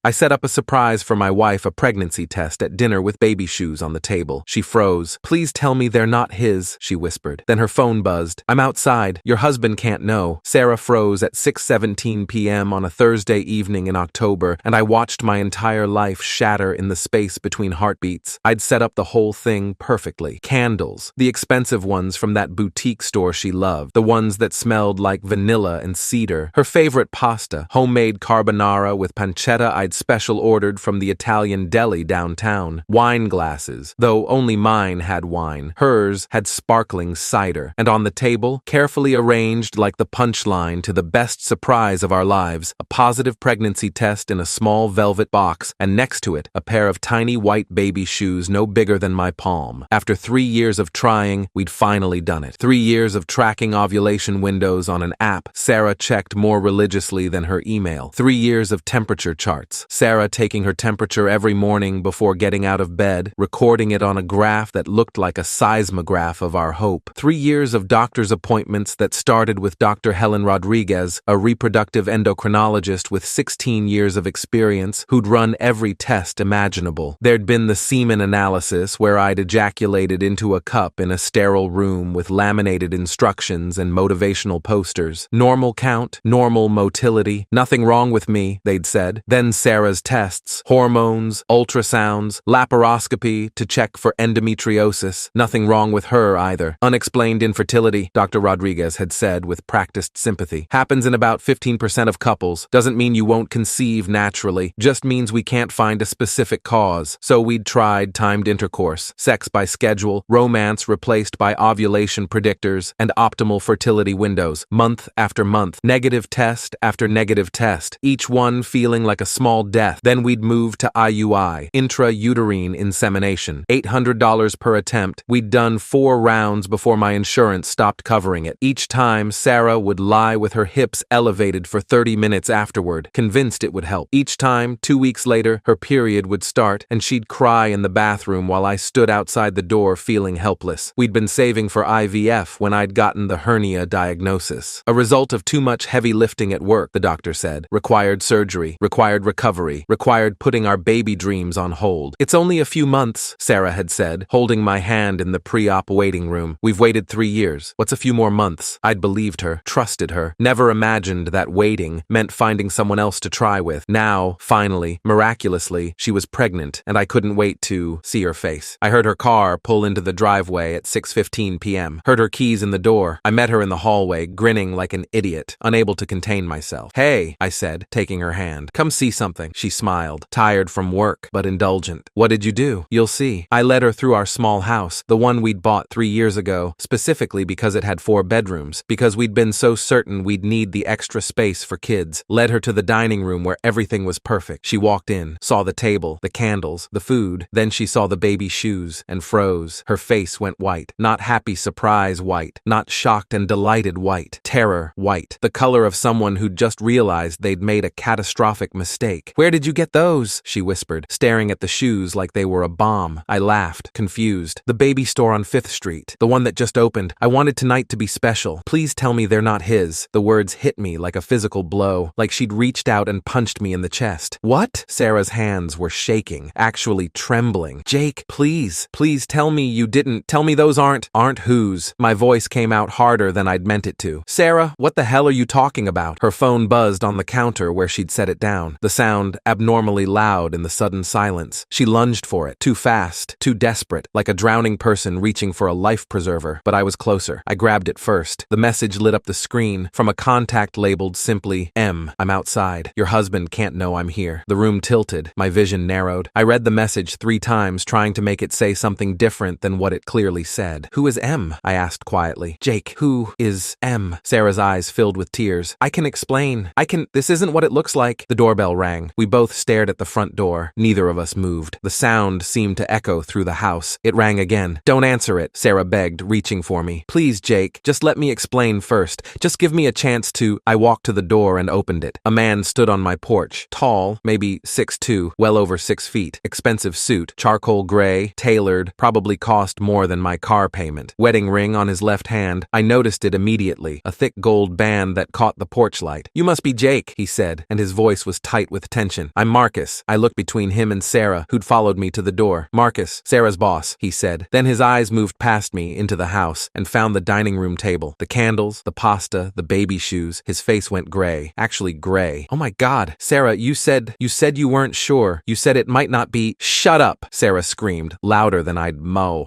I set up a surprise for my wife, a pregnancy test at dinner with baby shoes on the table. She froze. "Please tell me they're not his," she whispered. Then her phone buzzed. "I'm outside. Your husband can't know." Sarah froze at 6:17 p.m. on a Thursday evening in October, and I watched my entire life shatter in the space between heartbeats. I'd set up the whole thing perfectly. Candles. The expensive ones from that boutique store she loved. The ones that smelled like vanilla and cedar. Her favorite pasta, homemade carbonara with pancetta I'd special ordered from the Italian deli downtown. Wine glasses, though only mine had wine. Hers had sparkling cider. And on the table, carefully arranged like the punchline to the best surprise of our lives, a positive pregnancy test in a small velvet box, and next to it, a pair of tiny white baby shoes no bigger than my palm. After 3 years of trying, we'd finally done it. 3 years of tracking ovulation windows on an app Sarah checked more religiously than her email. 3 years of temperature charts. Sarah taking her temperature every morning before getting out of bed, recording it on a graph that looked like a seismograph of our hope. 3 years of doctor's appointments that started with Dr. Helen Rodriguez, a reproductive endocrinologist with 16 years of experience who'd run every test imaginable. There'd been the semen analysis where I'd ejaculated into a cup in a sterile room with laminated instructions and motivational posters. Normal count, normal motility, nothing wrong with me, they'd said. Then Sarah's tests, hormones, ultrasounds, laparoscopy to check for endometriosis. Nothing wrong with her either. Unexplained infertility, Dr. Rodriguez had said with practiced sympathy. Happens in about 15% of couples. Doesn't mean you won't conceive naturally. Just means we can't find a specific cause. So we'd tried timed intercourse, sex by schedule, romance replaced by ovulation predictors, and optimal fertility windows, month after month, negative test after negative test, each one feeling like a small death. Then we'd move to IUI, intrauterine insemination, $800 per attempt. We'd done 4 rounds before my insurance stopped covering it. Each time, Sarah would lie with her hips elevated for 30 minutes afterward, convinced it would help. Each time, 2 weeks later, her period would start, and she'd cry in the bathroom while I stood outside the door feeling helpless. We'd been saving for IVF when I'd gotten the hernia diagnosis. A result of too much heavy lifting at work, the doctor said. Required surgery, required recovery, required putting our baby dreams on hold. "It's only a few months," Sarah had said, holding my hand in the pre-op waiting room. "We've waited 3 years. What's a few more months?" I'd believed her, trusted her, never imagined that waiting meant finding someone else to try with. Now, finally, miraculously, she was pregnant, and I couldn't wait to see her face. I heard her car pull into the driveway at 6:15 p.m., heard her keys in the door. I met her in the hallway, grinning like an idiot, unable to contain myself. "Hey," I said, taking her hand. "Come see something." She smiled, tired from work, but indulgent. "What did you do?" "You'll see." I led her through our small house, the one we'd bought 3 years ago, specifically because it had 4 bedrooms, because we'd been so certain we'd need the extra space for kids. Led her to the dining room where everything was perfect. She walked in, saw the table, the candles, the food. Then she saw the baby shoes and froze. Her face went white. Not happy surprise white. Not shocked and delighted white. Terror white. The color of someone who'd just realized they'd made a catastrophic mistake. "Where did you get those?" she whispered, staring at the shoes like they were a bomb. I laughed, confused. "The baby store on 5th Street. The one that just opened. I wanted tonight to be special. Please tell me they're not his." The words hit me like a physical blow, like she'd reached out and punched me in the chest. "What?" Sarah's hands were shaking, actually trembling. "Jake, please tell me you didn't. Tell me those aren't whose." My voice came out harder than I'd meant it to. "Sarah, what the hell are you talking about?" Her phone buzzed on the counter where she'd set it down, the sound abnormally loud in the sudden silence. She lunged for it, too fast, too desperate, like a drowning person reaching for a life preserver, but I was closer. I grabbed it first. The message lit up the screen, from a contact labeled simply, "M, I'm outside. Your husband can't know I'm here." The room tilted, my vision narrowed. I read the message 3 times, trying to make it say something different than what it clearly said. "Who is M?" I asked quietly. "Jake, who is M?" Sarah's eyes filled with tears. "I can explain. This isn't what it looks like." The doorbell rang. We both stared at the front door. Neither of us moved. The sound seemed to echo through the house. It rang again. "Don't answer it," Sarah begged, reaching for me. "Please, Jake, just let me explain first. Just give me a chance to." I walked to the door and opened it. A man stood on my porch, tall, maybe 6'2", well over 6 feet. Expensive suit, charcoal gray, tailored, probably cost more than my car payment. Wedding ring on his left hand. I noticed it immediately, a thick gold band that caught the porch light. "You must be Jake," he said, and his voice was tight with with tension. I'm Marcus. I looked between him and Sarah, who'd followed me to the door. Marcus, Sarah's boss, he said. Then his eyes moved past me into the house and found the dining room table. The candles, the pasta, the baby shoes. His face went gray. Actually gray. Oh my God. Sarah, you said you weren't sure. You said it might not be. Shut up, Sarah screamed, louder than I'd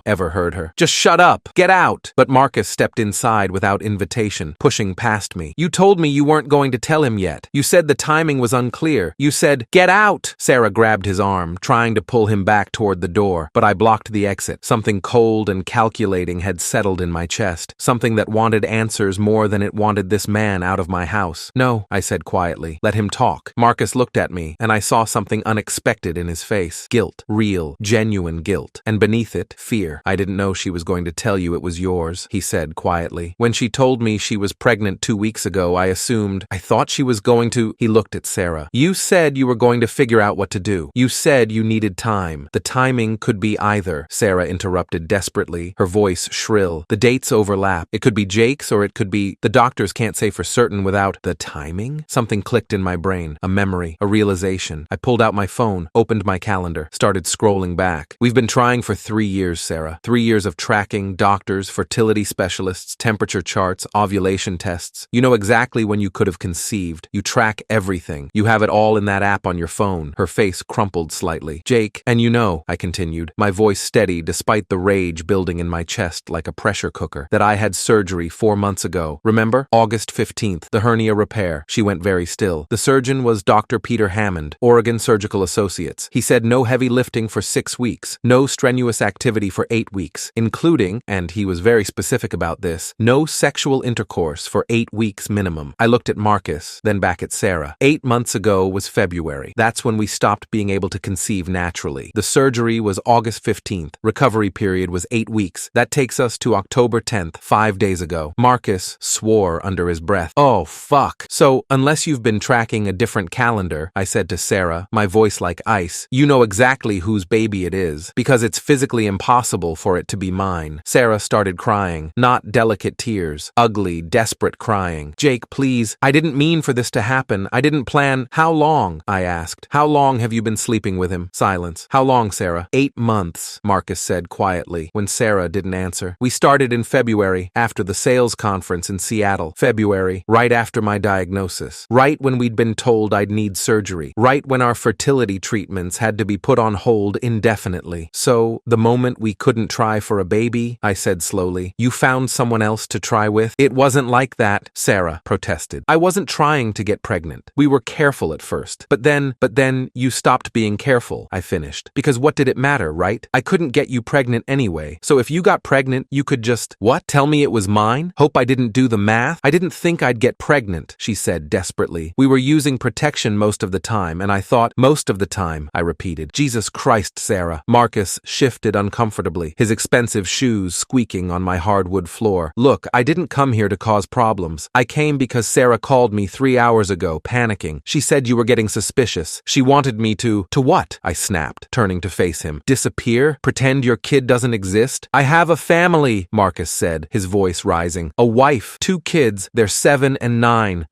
ever heard her. Just shut up. Get out. But Marcus stepped inside without invitation, pushing past me. You told me you weren't going to tell him yet. You said the timing was unclear. You said, get out. Sarah grabbed his arm, trying to pull him back toward the door, but I blocked the exit. Something cold and calculating had settled in my chest, something that wanted answers more than it wanted this man out of my house. No, I said quietly. Let him talk. Marcus looked at me, and I saw something unexpected in his face. Guilt. Real, genuine guilt. And beneath it, fear. I didn't know she was going to tell you it was yours, he said quietly. When she told me she was pregnant 2 weeks ago, I thought she was going to. He looked at Sarah. You said you were going to figure out what to do. You said you needed time. The timing could be either, Sarah interrupted desperately, her voice shrill. The dates overlap. It could be Jake's or it could be. The doctors can't say for certain without. The timing? Something clicked in my brain. A memory. A realization. I pulled out my phone, opened my calendar, started scrolling back. We've been trying for 3 years, Sarah. 3 years of tracking, doctors, fertility specialists, temperature charts, ovulation tests. You know exactly when you could have conceived. You track everything. You have it all in that app on your phone. Her face crumpled slightly. Jake, and you know, I continued, my voice steady despite the rage building in my chest like a pressure cooker, that I had surgery 4 months ago. Remember? August 15th, the hernia repair. She went very still. The surgeon was Dr. Peter Hammond, Oregon Surgical Associates. He said no heavy lifting for 6 weeks, no strenuous activity for 8 weeks, including, and he was very specific about this, no sexual intercourse for 8 weeks minimum. I looked at Marcus, then back at Sarah. 8 months ago was February. That's when we stopped being able to conceive naturally. The surgery was August 15th. Recovery period was 8 weeks. That takes us to October 10th, 5 days ago. Marcus swore under his breath. Oh, fuck. So, unless you've been tracking a different calendar, I said to Sarah, my voice like ice, you know exactly whose baby it is, because it's physically impossible for it to be mine. Sarah started crying, not delicate tears, ugly, desperate crying. Jake, please, I didn't mean for this to happen. I didn't plan. How long? I asked. How long have you been sleeping with him? Silence. How long, Sarah? 8 months, Marcus said quietly, when Sarah didn't answer. We started in February, after the sales conference in Seattle. February, right after my diagnosis. Right when we'd been told I'd need surgery. Right when our fertility treatments had to be put on hold indefinitely. So, the moment we couldn't try for a baby, I said slowly, you found someone else to try with? It wasn't like that, Sarah protested. I wasn't trying to get pregnant. We were careful at first. But then you stopped being careful, I finished. Because what did it matter, right? I couldn't get you pregnant anyway. So if you got pregnant, you could just, what? Tell me it was mine? Hope I didn't do the math? I didn't think I'd get pregnant, she said desperately. We were using protection most of the time, and I thought, most of the time, I repeated. Jesus Christ, Sarah. Marcus shifted uncomfortably, his expensive shoes squeaking on my hardwood floor. Look, I didn't come here to cause problems. I came because Sarah called me 3 hours ago, panicking. She said you were getting suspicious. She wanted me to what? I snapped, turning to face him. Disappear? Pretend your kid doesn't exist? I have a family, Marcus said, his voice rising. A wife, 2 kids, they're 7 and 9.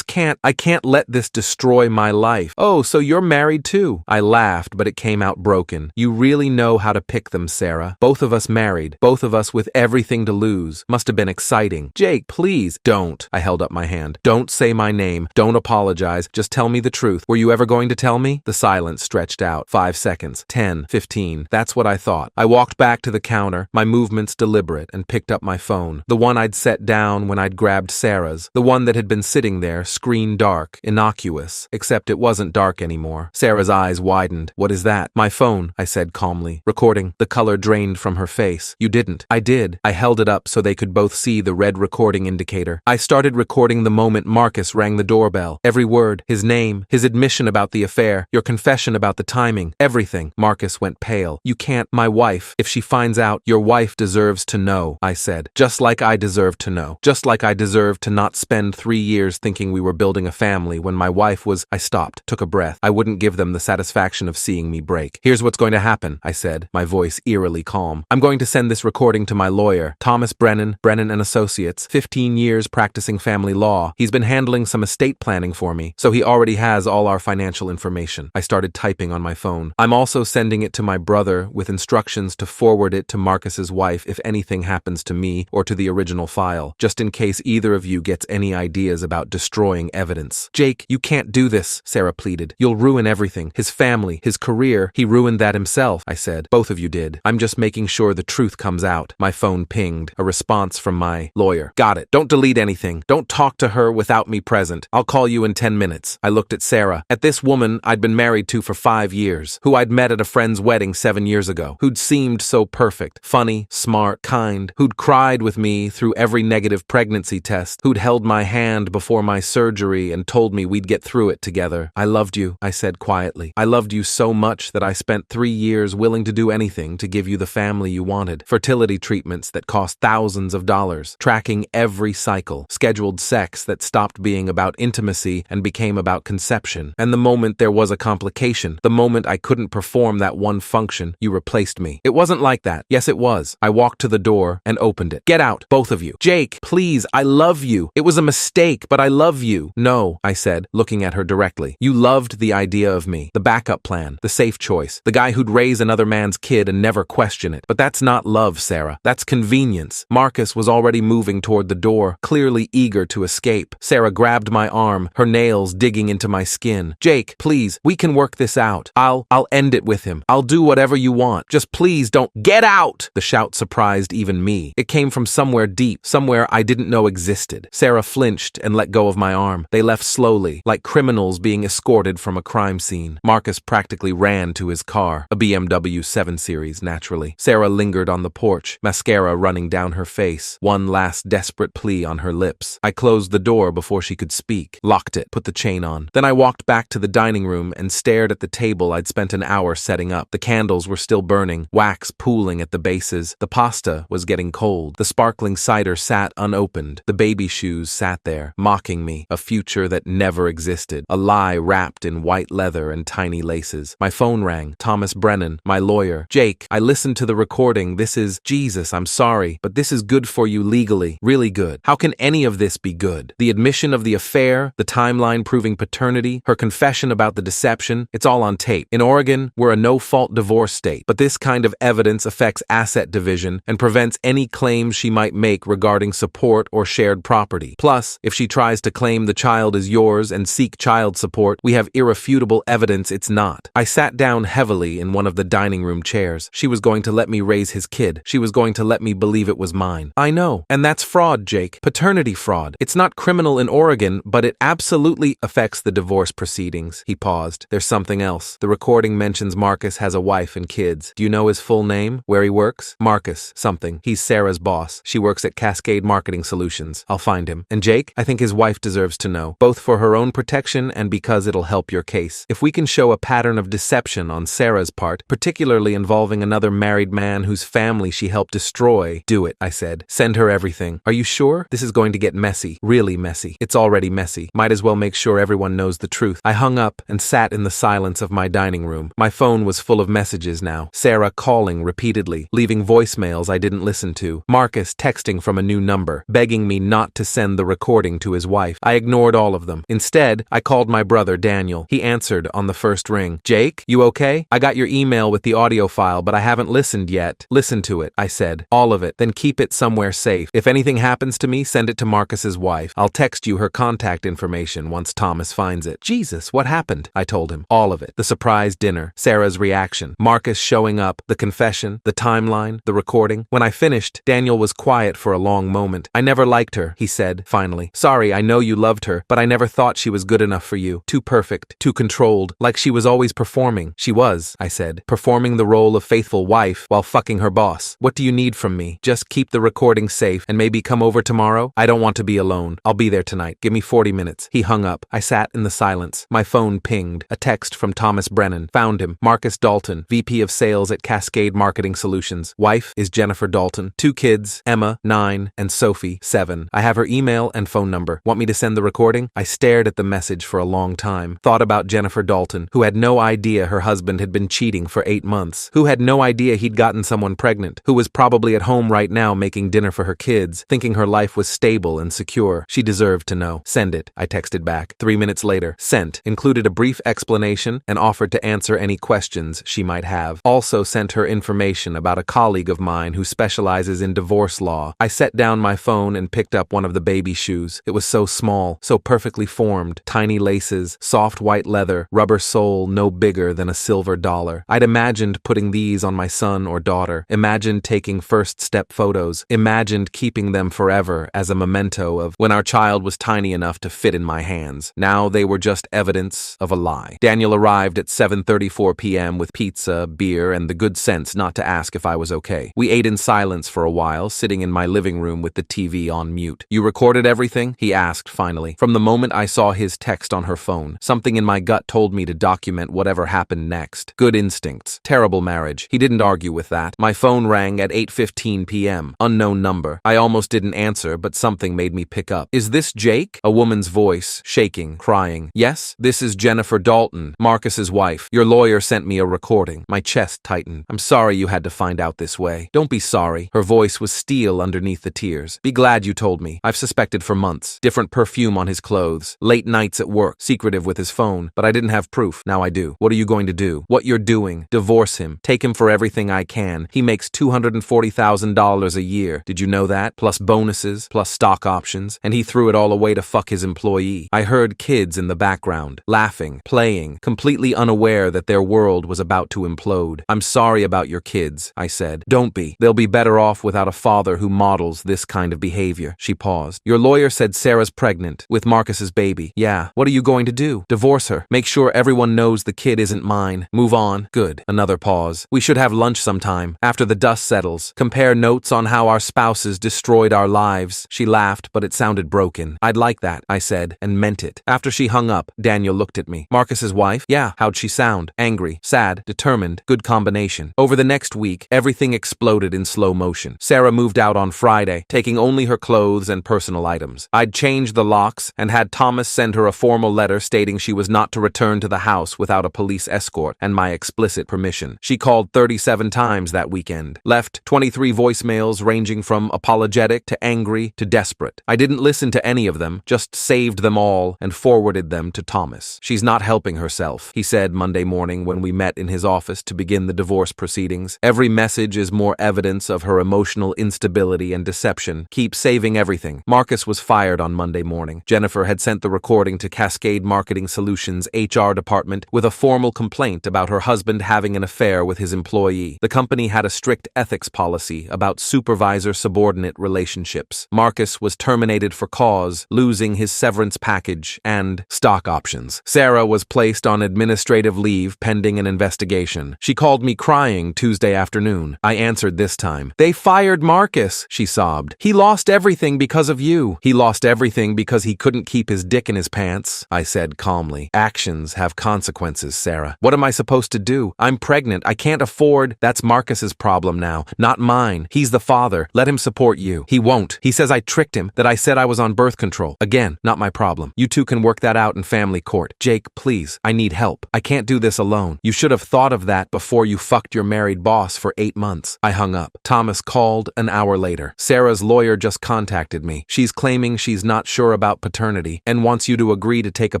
I can't let this destroy my life. Oh, so you're married too? I laughed, but it came out broken. You really know how to pick them, Sarah. Both of us married, both of us with everything to lose. Must have been exciting. Jake, please, don't. I held up my hand. Don't say my name. Don't apologize. Just tell me the truth. Were you ever going to tell me? The silence stretched out. 5 seconds. 10, 15. That's what I thought. I walked back to the counter, my movements deliberate, and picked up my phone. The one I'd set down when I'd grabbed Sarah's. The one that had been sitting there, screen dark, innocuous, except it wasn't dark anymore. Sarah's eyes widened. What is that? My phone, I said calmly. Recording. The color drained from her face. You didn't. I did. I held it up so they could both see the red recording indicator. I started recording the moment Marcus rang the doorbell. Every word, his name, his admission about the affair, your confession about the timing, everything. Marcus went pale. You can't. My wife. If she finds out, your wife deserves to know, I said. Just like I deserve to know. Just like I deserve to not spend 3 years thinking we were building a family when my wife was. I stopped, took a breath. I wouldn't give them the satisfaction of seeing me break. Here's what's going to happen, I said, my voice eerily calm. I'm going to send this recording to my lawyer, Thomas Brennan and Associates, 15 years practicing family law. He's been handling some estate planning for me, so he already has all our financial information. I started typing on my phone. I'm also sending it to my brother with instructions to forward it to Marcus's wife if anything happens to me or to the original file, just in case either of you gets any ideas about destroying evidence. Jake, you can't do this, Sarah pleaded. You'll ruin everything. His family, his career. He ruined that himself, I said. Both of you did. I'm just making sure the truth comes out. My phone pinged. A response from my lawyer. Got it. Don't delete anything. Don't talk to her without me present. I'll call you in 10 minutes. I looked at Sarah. At this woman I'd been married to for 5 years, who I'd met at a friend's wedding 7 years ago, who'd seemed so perfect, funny, smart, kind, who'd cried with me through every negative pregnancy test, who'd held my hand before my surgery and told me we'd get through it together. I loved you, I said quietly. I loved you so much that I spent 3 years willing to do anything to give you the family you wanted. Fertility treatments that cost thousands of dollars, tracking every cycle, scheduled sex that stopped being about intimacy and became about conception. And the moment there was a complication, the moment I couldn't perform that one function, you replaced me. It wasn't like that. Yes, it was. I walked to the door and opened it. Get out, both of you. Jake, please, I love you. It was a mistake, but I love you. No, I said, looking at her directly. You loved the idea of me, the backup plan, the safe choice, the guy who'd raise another man's kid and never question it. But that's not love, Sarah. That's convenience. Marcus was already moving toward the door, clearly eager to escape. Sarah grabbed my arm, her nails digging into my skin. Jake, please, we can work this out. I'll end it with him. I'll do whatever you want. Just please don't get out! The shout surprised even me. It came from somewhere deep, somewhere I didn't know existed. Sarah flinched and let go of my arm. They left slowly, like criminals being escorted from a crime scene. Marcus practically ran to his car, a BMW 7 Series, naturally. Sarah lingered on the porch, mascara running down her face, one last desperate plea on her lips. I closed the door before she could speak, locked it, put the chain on. Then I walked back to the dining room and stared at the table I'd spent an hour setting up. The candles were still burning, wax pooling at the bases. The pasta was getting cold. The sparkling cider sat unopened. The baby shoes sat there, mocking me, a future that never existed, a lie wrapped in white leather and tiny laces. My phone rang. Thomas Brennan, my lawyer. Jake, I listened to the recording. This is, Jesus, I'm sorry, but this is good for you legally. Really good. How can any of this be good? The admission of the affair, the timeline proving paternity, her confession about the deception, it's all on tape. In Oregon, we're a no-fault divorce state, but this kind of evidence affects asset division and prevents any claims she might make regarding support or shared property. Plus, if she tries to claim the child is yours and seek child support, we have irrefutable evidence it's not. I sat down heavily in one of the dining room chairs. She was going to let me raise his kid. She was going to let me believe it was mine. I know. And that's fraud, Jake. Paternity fraud. It's not criminal in Oregon, but it absolutely affects the divorce proceedings. He paused. There's something else. The recording mentions Marcus has a wife and kids. Do you know his full name? Where he works? Marcus something. He's Sarah's boss. She works at Cascade Marketing Solutions. I'll find him. And Jake? I think his wife deserves to know, both for her own protection and because it'll help your case. If we can show a pattern of deception on Sarah's part, particularly involving another married man whose family she helped destroy, do it, I said. Send her everything. Are you sure? This is going to get messy. Really messy. It's already messy. Might as well make sure everyone knows the truth. I hung up and sat in the silence of my dining room. My phone was full of messages now. Sarah calling repeatedly, leaving voicemails I didn't listen to. Marcus texting from a new number, begging me not to send the recording to his wife. I ignored all of them. Instead, I called my brother Daniel. He answered on the first ring. Jake, you okay? I got your email with the audio file, but I haven't listened yet. Listen to it, I said. All of it. Then keep it somewhere safe. If anything happens to me, send it to Marcus's wife. I'll text you her contact information once Thomas finds it. Jesus, what happened? I told him. All of it. The surprise dinner, Sarah's reaction, Marcus showing up, the confession, the timeline, the recording. When I finished, Daniel was quiet for a long moment. I never liked her, he said, finally. Sorry, I know you loved her, but I never thought she was good enough for you. Too perfect, too controlled, like she was always performing. She was, I said, performing the role of faithful wife while fucking her boss. What do you need from me? Just keep the recording safe and maybe come over tomorrow? I don't want to be alone. I'll be there tonight. Give me 40 minutes. He hung up. I sat in the silence. My phone pinged. A text from Thomas Brennan. Found him. Marcus Dalton, VP of Sales at Cascade Marketing Solutions. Wife is Jennifer Dalton. 2 kids, Emma, 9, and Sophie, 7. I have her email and phone number. Want me to send the recording? I stared at the message for a long time. Thought about Jennifer Dalton, who had no idea her husband had been cheating for 8 months, who had no idea he'd gotten someone pregnant, who was probably at home right now making dinner for her kids, thinking her life was stable and secure. She deserved to know. Send it, I texted back. 3 minutes later, sent. sent included a brief explanation and offered to answer any questions she might have. Also sent her information about a colleague of mine who specializes in divorce law. I set down my phone and picked up one of the baby shoes. It was so small, so perfectly formed, tiny laces, soft white leather, rubber sole no bigger than a silver dollar. I'd imagined putting these on my son or daughter, imagined taking first step photos, imagined keeping them forever as a memento of when our child was tiny enough to fit in my hands. Now they were just evidence of a lie. Daniel arrived at 7:34 p.m. with pizza, beer, and the good sense not to ask if I was okay. We ate in silence for a while, sitting in my living room with the TV on mute. "You recorded everything?" he asked finally. From the moment I saw his text on her phone, something in my gut told me to document whatever happened next. Good instincts. Terrible marriage. He didn't argue with that. My phone rang at 8:15 p.m. Unknown number. I almost didn't answer, but something made me pick up. "Is this Jake?" A woman's voice, shaking, crying. "Yes, this is Jennifer Dalton, Marcus's wife. Your lawyer sent me a recording." My chest tightened. "I'm sorry you had to find out this way." "Don't be sorry." Her voice was steel underneath the tears. "Be glad you told me. I've suspected for months. Different perfume on his clothes. Late nights at work. Secretive with his phone. But I didn't have proof. Now I do. What are you going to do?" "What you're doing. Divorce him. Take him for everything I can. He makes $240,000 a year. Did you know that? Plus bonuses, plus stock options. And he threw it all away to fuck his employee." I heard kids in the background, laughing, playing, completely unaware that their world was about to implode. "I'm sorry about your kids," I said. "Don't be. They'll be better off without a father who models this kind of behavior." She paused. "Your lawyer said Sarah's pregnant with Marcus's baby." "Yeah. What are you going to do?" "Divorce her. Make sure everyone knows the kid isn't mine. Move on." "Good." Another pause. "We should have lunch sometime, after the dust settles. Compare notes on how our spouses destroyed our lives." She laughed, but it sounded broken. "I'd like that," I said, and meant it. After she hung up, Daniel looked at me. "Marcus's wife?" "Yeah." "How'd she sound?" "Angry, sad, determined. Good combination." Over the next week, everything exploded in slow motion. Sarah moved out on Friday, taking only her clothes and personal items. I'd changed the locks and had Thomas send her a formal letter stating she was not to return to the house without a police escort and my explicit permission. She called 37 times that weekend, left 23 voicemails ranging from apologetic to angry to desperate. I didn't listen to any of them, just saved them all and forwarded them to Thomas. "She's not helping herself," he said Monday morning when we met in his office to begin the divorce proceedings. "Every message is more evidence of her emotional instability and deception. Keep saving everything." Marcus was fired on Monday morning. Jennifer had sent the recording to Cascade Marketing Solutions' HR department with a formal complaint about her husband having an affair with his employee. The company had a strict ethics policy about supervisor-subordinate relationships. Marcus was terminated for cause, losing his severance package and stock options. Sarah was placed on administrative leave pending an investigation. She called me crying Tuesday afternoon. I answered this time. "They fired Marcus," she sobbed. "He lost everything because of you." "He lost everything because he couldn't keep his dick in his pants," I said calmly. "Actions have consequences, Sarah. What am I supposed to do? I'm pregnant. I can't afford." "That's Marcus's problem now, not mine. He's the father. Let him support you." "He won't. He says I tricked him, that I said I was on birth control. Again, not my problem. You two can work that out in family court." "Jake, please. I need help. I can't do this alone. You should have thought of that before you fucked your married boss for 8 months. I hung up. Thomas called an hour later. "Sarah's lawyer just contacted me. She's claiming she's not sure about paternity and wants you to agree to take a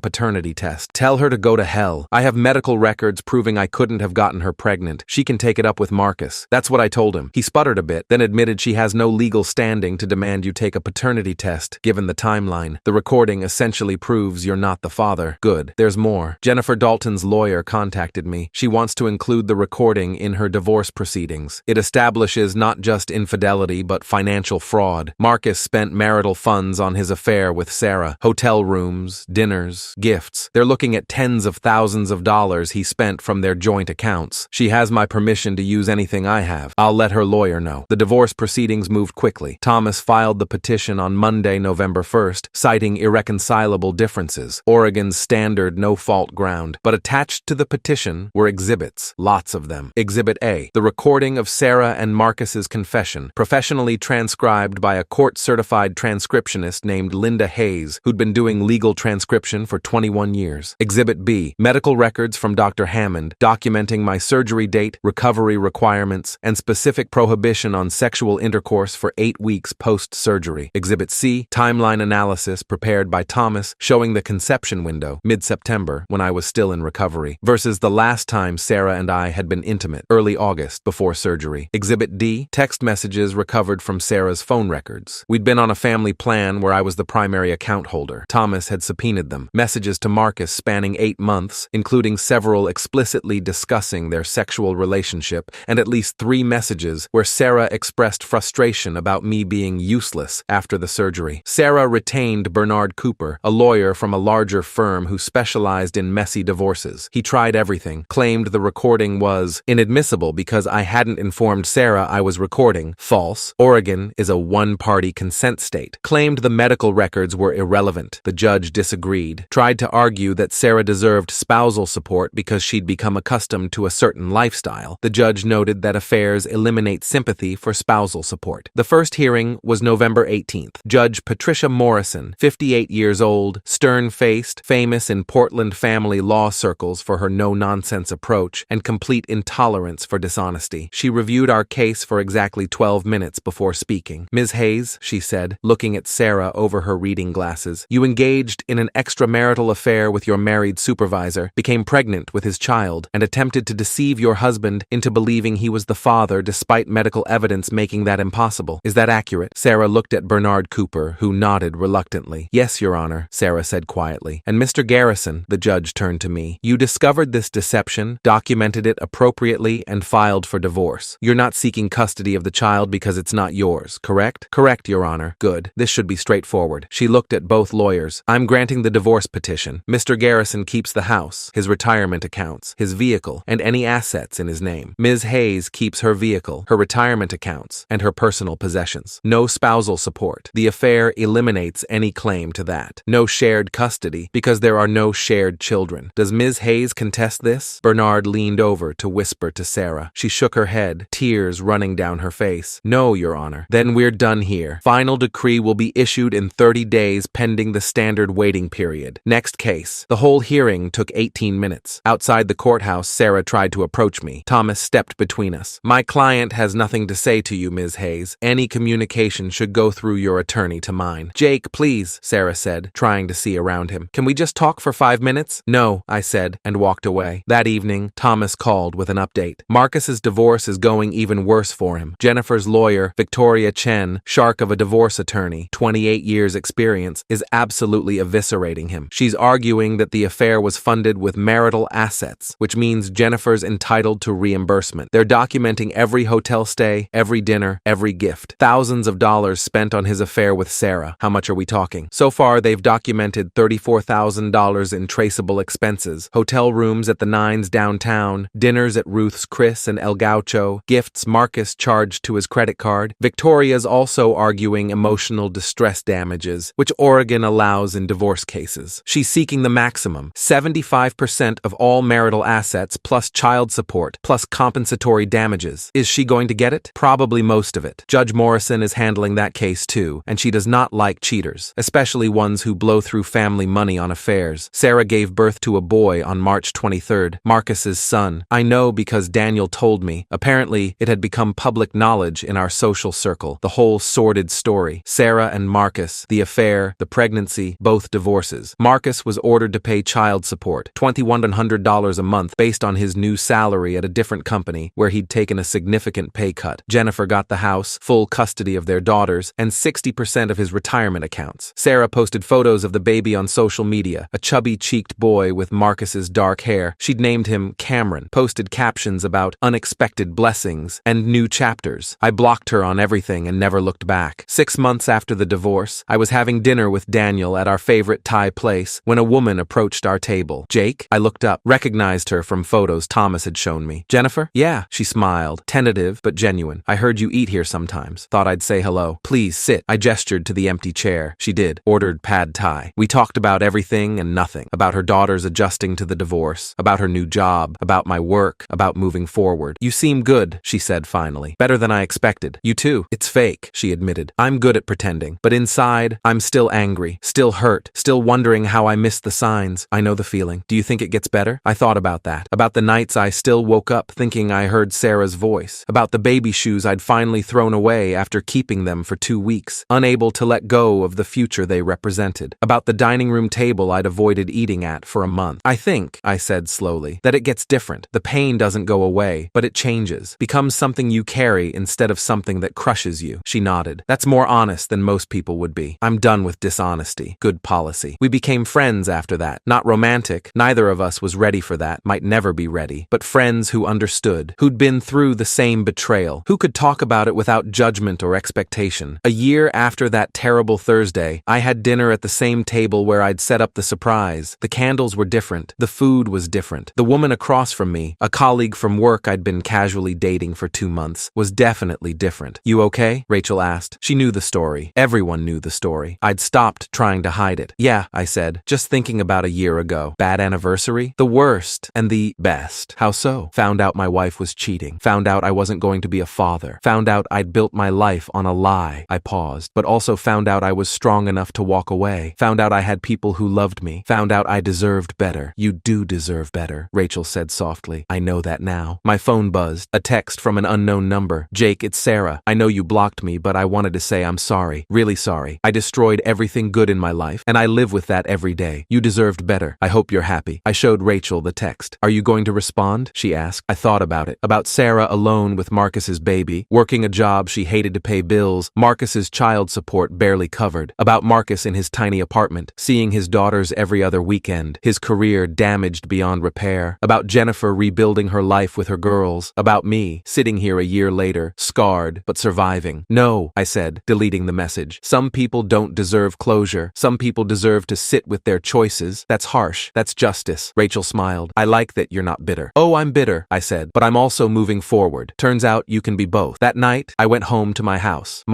paternity test. Tell her to go to hell. I have medical records proving I couldn't have gotten her pregnant. She can take it up with Marcus." That's what I told him. He sputtered a bit, then admitted she has no legal standing to demand you take a paternity test, given the timeline. "The recording essentially proves you're not the father." "Good. There's more. Jennifer Dalton's lawyer contacted me. She wants to include the recording in her divorce proceedings. It establishes not just infidelity but financial fraud. Marcus spent marital funds on his affair with Sarah. Hotel rooms, dinners, gifts. They're looking at tens of thousands of dollars he spent from their joint accounts. She has my permission to use anything I have. I'll let her lawyer know." The divorce proceedings moved quickly. Thomas filed the petition on Monday, November 1st, citing irreconcilable differences, Oregon's standard no-fault ground. But attached to the petition were exhibits, lots of them. Exhibit A, the recording of Sarah and Marcus's confession, professionally transcribed by a court-certified transcriptionist named Linda Hayes, who'd been doing legal transcription for 21 years. Exhibit B, medical records from Dr. Hammond documenting my surgery date, recovery requirements, and specific prohibition on sexual intercourse for 8 weeks post-surgery. Exhibit C, timeline analysis prepared by Thomas showing the conception window window, mid-September, when I was still in recovery, versus the last time Sarah and I had been intimate, early August, before surgery. Exhibit D, text messages recovered from Sarah's phone records. We'd been on a family plan where I was the primary account holder. Thomas had subpoenaed them. Messages to Marcus spanning 8 months, including several explicitly discussing their sexual relationship, and at least 3 messages where Sarah expressed frustration about me being useless after the surgery. Sarah retained Bernard Cooper, a lawyer from a larger firm who specialized in messy divorces. He tried everything, claimed the recording was inadmissible because I hadn't informed Sarah I was recording. False. Oregon is a one-party consent state. Claimed the medical records were irrelevant. The judge disagreed. Tried to argue that Sarah deserved spousal support because she'd become accustomed to a certain lifestyle. The judge noted that affairs eliminate sympathy for spousal support. The first hearing was November 18th. Judge Patricia Morrison, 58 years old, stern-faced, famous in Portland family law circles for her no-nonsense approach and complete intolerance for dishonesty. She reviewed our case for exactly 12 minutes before speaking. "Ms. Hayes," she said, looking at Sarah over her reading glasses, "you engaged in an extramarital affair with your married supervisor, became pregnant with his child, and attempted to deceive your husband into believing he was the father despite medical evidence making that impossible. Is that accurate?" Sarah looked at Bernard Cooper, who nodded reluctantly. "Yes, Your Honor," Sarah said quietly. "And Mr. Garrison," the judge turned to me, "you discovered this deception, documented it appropriately, and filed for divorce. You're not seeking custody of the child because it's not yours, correct?" "Correct, Your Honor." "Good. This should be straightforward." She looked at both lawyers. "I'm granting the divorce petition. Mr. Garrison keeps the house, his retirement accounts, his vehicle, and any assets in his name. Ms. Hayes keeps her vehicle, her retirement accounts, and her personal possessions. No spousal support. The affair eliminates any claim to that. No shared custody, because there are no shared children. Does Ms. Hayes contest this?" Bernard leaned over to whisper to Sarah. She shook her head, tears running down her face. "No, Your Honor." "Then we're done here. Final decree will be issued in 30 days pending the standard waiting period. Next case." The whole hearing took 18 minutes. Outside the courthouse, Sarah tried to approach me. Thomas stepped between us. "My client has nothing to say to you, Ms. Hayes. Any communication should go through your attorney to mine." "Jake, please," Sarah said, trying to see around him. "Can we just talk for 5 minutes?" "No," I said, and walked away. That evening, Thomas called with an update. Marcus's divorce is going even worse for him. Jennifer's lawyer, Victoria Chen, shark of a divorce attorney, 28 years experience, is absolutely eviscerating him. She's arguing that the affair was funded with marital assets, which means Jennifer's entitled to reimbursement. They're documenting every hotel stay, every dinner, every gift. Thousands of dollars spent on his affair with Sarah. How much are we talking? So far, they've documented $34,000 in traceable expenses, hotel rooms at the Nines downtown, dinners at Ruth's Chris and El Gaucho, gifts Marcus charged to his credit card. Victoria's also arguing emotional distress damages, which Oregon allows in divorce cases. She's seeking the maximum, 75% of all marital assets plus child support plus compensatory damages. Is she going to get it? Probably most of it. Judge Morrison is handling that case too, and she does not like cheaters, especially ones who blow through family money on affairs. Sarah gave birth to a boy on March 23rd, Marcus's son. I know because Daniel told me. Apparently, it had become public knowledge in our social circle, the whole sordid story. Sarah and Marcus, the affair, the pregnancy, both divorces. Marcus was ordered to pay child support, $2,100 a month based on his new salary at a different company where he'd taken a significant pay cut. Jennifer got the house, full custody of their daughters, and 60% of his retirement accounts. Sarah posted photos of the baby on social media, a chubby-cheeked boy with Marcus's dark hair. She'd named him Cameron, posted captions about unexpected blessings and new chapters. I blocked her on everything and never looked back. 6 months after the divorce, I was having dinner with Daniel at our favorite Thai place when a woman approached our table. "Jake?" I looked up, recognized her from photos Thomas had shown me. "Jennifer?" "Yeah," she smiled, tentative but genuine. "I heard you eat here sometimes. Thought I'd say hello. Please sit." I gestured to the empty chair. She did, ordered pad thai. We talked about everything and nothing, about her daughters adjusting to the divorce, about her new job, about my work, about moving forward. "You seem good," she said finally. "Better than I expected." "You too." "It's fake," she admitted. "I'm good at pretending. But inside, I'm still angry, still hurt, still wondering how I missed the signs." "I know the feeling. Do you think it gets better?" I thought about that. About the nights I still woke up thinking I heard Sarah's voice. About the baby shoes I'd finally thrown away after keeping them for 2 weeks, unable to let go of the future they represented. About the dining room table table I'd avoided eating at for a month. I think, I said slowly, that it gets different. The pain doesn't go away, but it changes, becomes something you carry instead of something that crushes you. She nodded. That's more honest than most people would be. I'm done with dishonesty. Good policy. We became friends after that. Not romantic. Neither of us was ready for that, might never be ready, but friends who understood, who'd been through the same betrayal, who could talk about it without judgment or expectation. A year after that terrible Thursday, I had dinner at the same table where I'd set up the surprise. The candles were different. The food was different. The woman across from me, a colleague from work I'd been casually dating for 2 months, was definitely different. You okay? Rachel asked. She knew the story. Everyone knew the story. I'd stopped trying to hide it. Yeah, I said, just thinking about a year ago. Bad anniversary? The worst and the best. How so? Found out my wife was cheating. Found out I wasn't going to be a father. Found out I'd built my life on a lie. I paused, but also found out I was strong enough to walk away. Found out I had people who loved me. Found out I deserved better. You do deserve better, Rachel said softly. I know that now. My phone buzzed. A text from an unknown number. Jake, it's Sarah. I know you blocked me, but I wanted to say I'm sorry. Really sorry. I destroyed everything good in my life, and I live with that every day. You deserved better. I hope you're happy. I showed Rachel the text. Are you going to respond? She asked. I thought about it. About Sarah alone with Marcus's baby, working a job she hated to pay bills, Marcus's child support barely covered. About Marcus in his tiny apartment, seeing his daughters every other weekend, his career damaged beyond repair. About Jennifer rebuilding her life with her girls. About me, sitting here a year later, scarred, but surviving. No, I said, deleting the message. Some people don't deserve closure. Some people deserve to sit with their choices. That's harsh. That's justice. Rachel smiled. I like that you're not bitter. Oh, I'm bitter, I said, but I'm also moving forward. Turns out you can be both. That night, I went home to my house,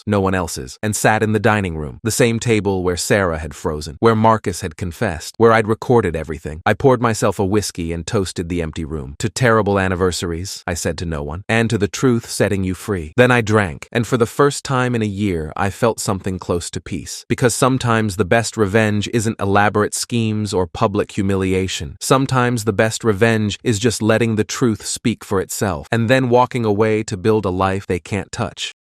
no one else's, and sat in the dining room, the same table where Sarah had frozen, where Marcus had confessed, where I'd recorded everything. I poured myself a whiskey and toasted the empty room. To terrible anniversaries, I said to no one, and to the truth setting you free. Then I drank, and for the first time in a year, I felt something close to peace. Because sometimes the best revenge isn't elaborate schemes or public humiliation. Sometimes the best revenge is just letting the truth speak for itself, and then walking away to build a life they can't touch.